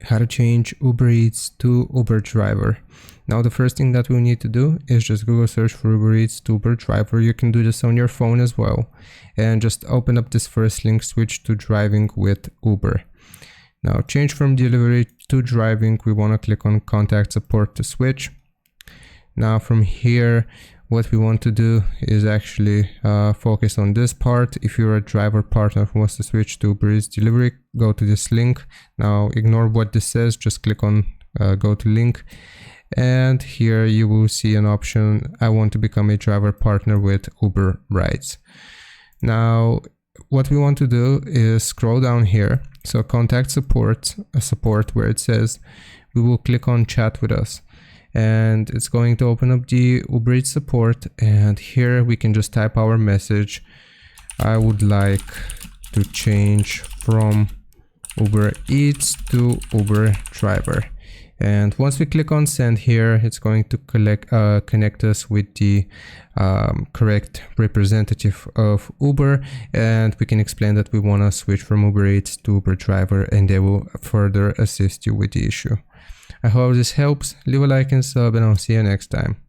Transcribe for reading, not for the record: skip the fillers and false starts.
how to change Uber Eats to Uber Driver. Now the first thing that we need to do is just Google search for Uber Eats to Uber Driver. You can do this on your phone as well, and just open up this first link, switch to driving with Uber. Now change from delivery to driving, we want to click on contact support to switch. Now from here, what we want to do is actually focus on this part. If you're a driver partner who wants to switch to Uber Eats delivery, go to this link. Now ignore what this says, just click on go to link. And here you will see an option, I want to become a driver partner with Uber Rides. Now what we want to do is scroll down here. So contact support where it says, we will click on chat with us. And it's going to open up the Uber Eats support, and here we can just type our message. I would like to change from Uber Eats to Uber Driver. And once we click on send here, it's going to connect us with the correct representative of Uber, and we can explain that we want to switch from Uber Eats to Uber Driver, and they will further assist you with the issue. I hope this helps. Leave a like and sub, and I'll see you next time.